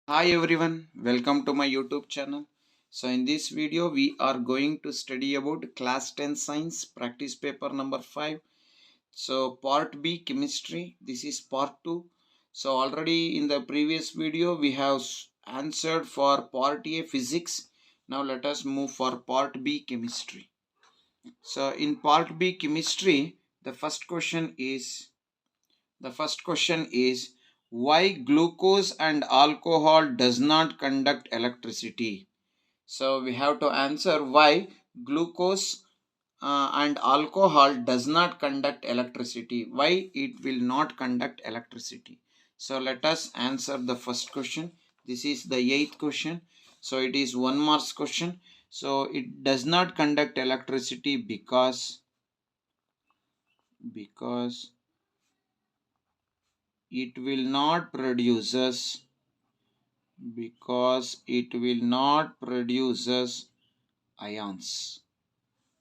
Hi everyone, welcome to my YouTube channel. So in this video we are going to study about class 10 science practice paper number 5. So part B chemistry, this is part 2. So already in the previous video we have answered for part A physics. Now let us move for part B chemistry. So in part B chemistry the first question is why glucose and alcohol does not conduct electricity. So we have to answer why glucose and alcohol does not conduct electricity. Why it will not conduct electricity. So let us answer the first question. This is the eighth question. So it is 1 marks question. So it does not conduct electricity because it will not produces because it will not produces ions.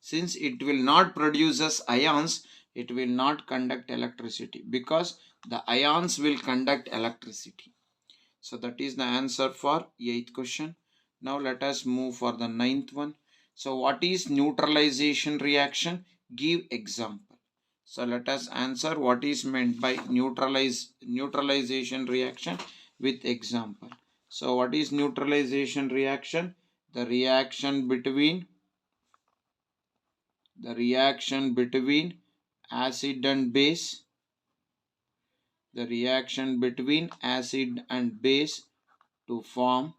Since it will not produces ions, it will not conduct electricity because the ions will conduct electricity. So that is the answer for 8th question. Now let us move for the ninth one. So what is neutralization reaction? Give example. So let us answer what is meant by neutralization reaction with example. So what is neutralization reaction? The reaction between acid and base. The reaction between acid and base to form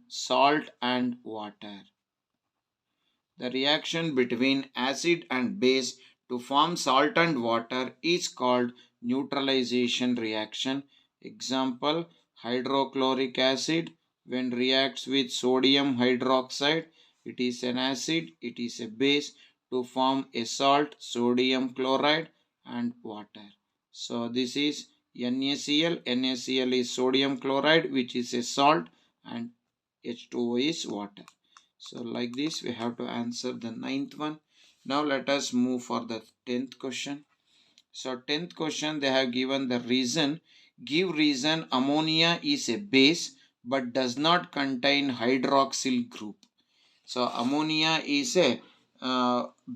salt and water. The reaction between acid and base to form salt and water is called neutralization reaction. Example, hydrochloric acid when reacts with sodium hydroxide, it is an acid, it is a base to form a salt, sodium chloride and water. So this is NaCl. NaCl is sodium chloride which is a salt and H2O is water. So like this we have to answer the ninth one. Now let us move for the 10th question. So 10th question they have given the reason. Give reason ammonia is a base but does not contain hydroxyl group. So ammonia is a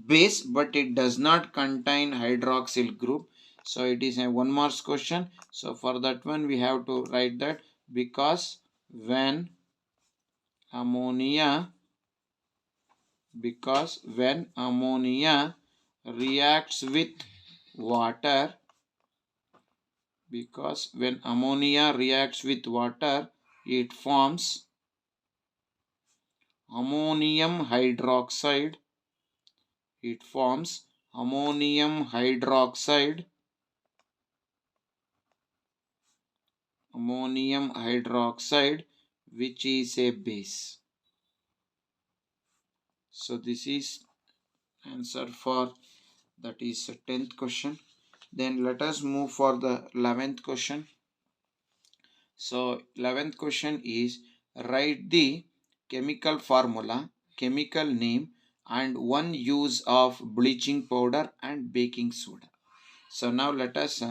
base but it does not contain hydroxyl group. So it is a 1 marks question. So for that one we have to write that because when ammonia reacts with water it forms ammonium hydroxide ammonium hydroxide which is a base. So this is answer for that is 10th question. Then let us move for the 11th question. So 11th question is write the chemical formula, chemical name and one use of bleaching powder and baking soda. So now let us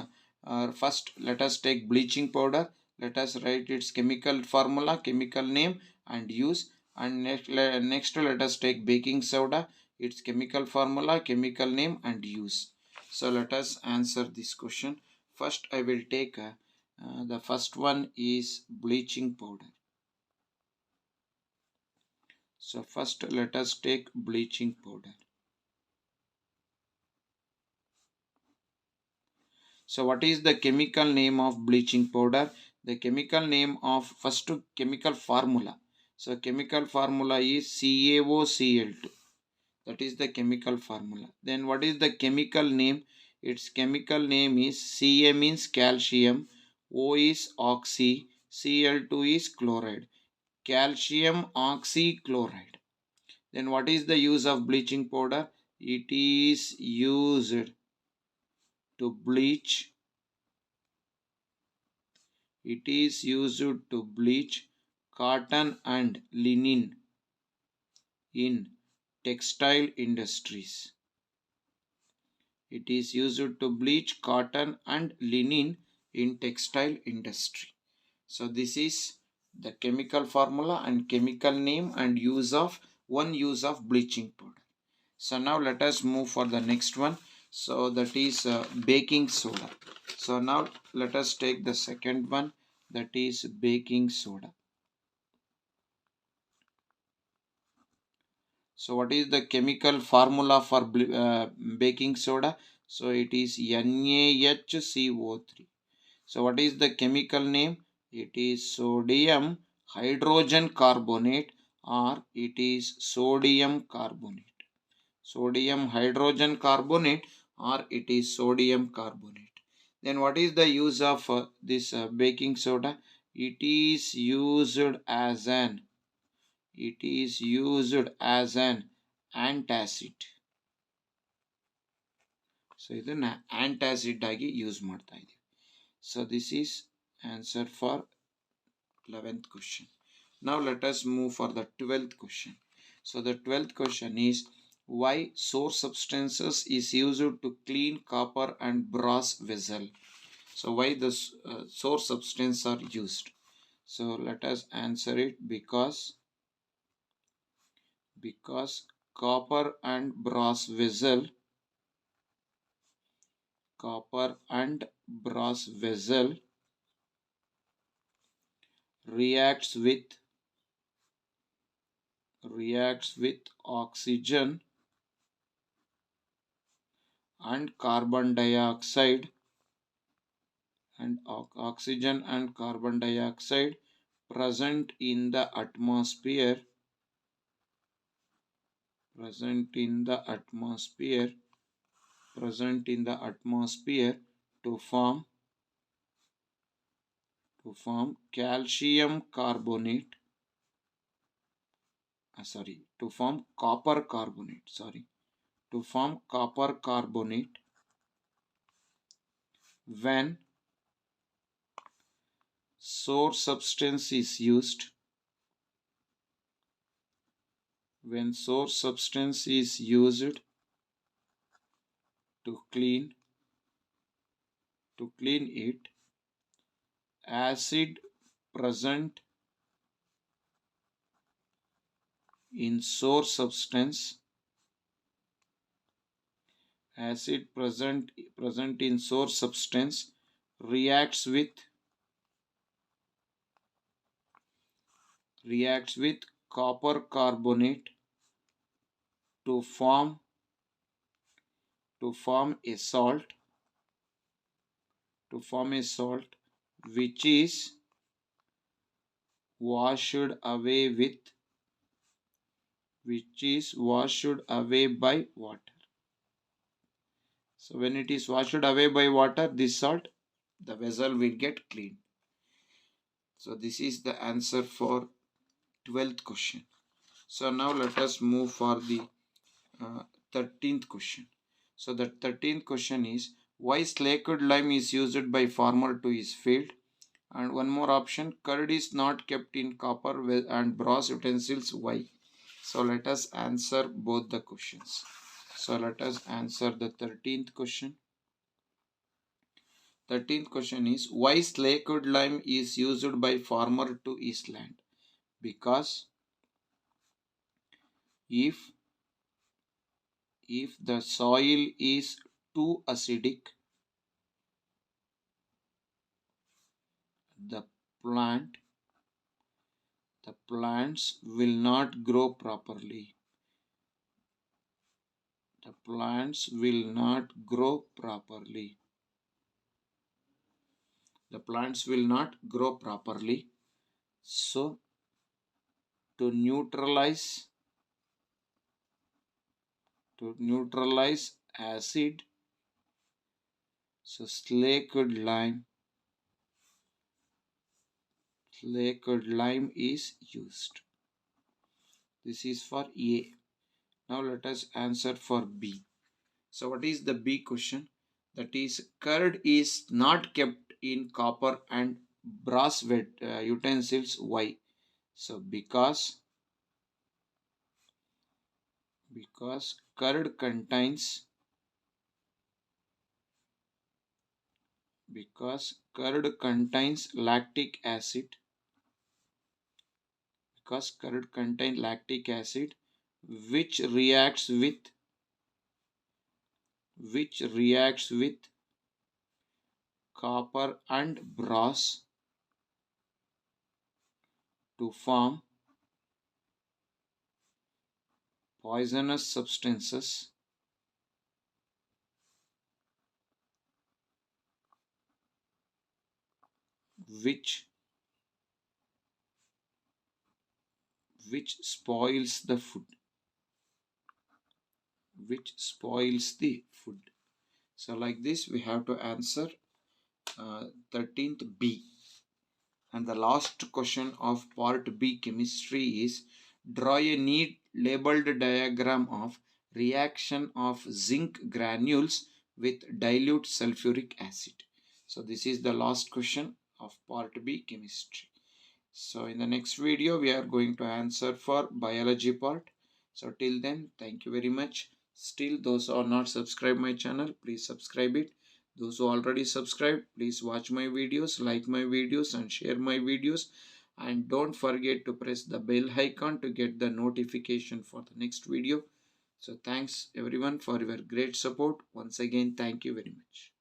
first let us take bleaching powder. Let us write its chemical formula, chemical name and use, and next let us take baking soda, its chemical formula, chemical name and use. So let us answer this question. First I will take the first one is bleaching powder. So first let us take bleaching powder. So what is the chemical name of bleaching powder? The chemical name of first chemical formula. So chemical formula is CaOCl2. That is the chemical formula. Then what is the chemical name? Its chemical name is Ca means calcium, O is oxy, Cl2 is chloride. Calcium oxychloride. Then what is the use of bleaching powder? It is used to bleach cotton and linen in textile industries. It is used to bleach cotton and linen in textile industry. So this is the chemical formula and chemical name and use of bleaching powder. So now let us move for the next one. So that is baking soda. So now let us take the second one, that is baking soda. So what is the chemical formula for baking soda? So it is NaHCO3. So what is the chemical name? It is sodium hydrogen carbonate, or it is sodium carbonate. Sodium hydrogen carbonate, or it is sodium carbonate. Then what is the use of this baking soda? It is used as an antacid. So ಇದನ್ನ antacid ಆಗಿ use ಮಾಡ್ತಾ ಇದೀವಿ. So this is answer for 11th question. Now let us move for the 12th question. So the 12th question is, why source substances is used to clean copper and brass vessel? So why the source substance are used? So let us answer it. Because copper and brass vessel reacts with oxygen and carbon dioxide present in the atmosphere to form calcium carbonate, to form copper carbonate when source substance is used to clean it. Acid present in source substance reacts with copper carbonate to form a salt which is washed away by water. So when it is washed away by water, this salt, the vessel will get clean. So this is the answer for 12th question. So now let us move for the 13th question. So the 13th question is, why slaked lime is used by farmer to his field? And one more option, curd is not kept in copper and brass utensils. Why? So let us answer both the questions. So let us answer the 13th question. 13th question is, why slaked lime is used by farmer to his land? Because if the soil is too acidic, the plants will not grow properly. The plants will not grow properly. So to neutralize acid, so slaked lime is used. This is for A. Now let us answer for B. So what is the B question? That is, curd is not kept in copper and brass utensils. Why? So because curd contains Curd contains lactic acid because curd contains lactic acid which reacts with copper and brass to form poisonous substances which spoils the food, so like this we have to answer 13th B. And the last question of part B chemistry is, draw a neat labeled diagram of reaction of zinc granules with dilute sulfuric acid. So this is the last question of part B chemistry. So in the next video we are going to answer for biology part. So till then, thank you very much. Still, those who are not subscribed my channel, please subscribe it. Those who already subscribed, please watch my videos, like my videos and share my videos. And don't forget to press the bell icon to get the notification for the next video. So thanks everyone for your great support. Once again, thank you very much.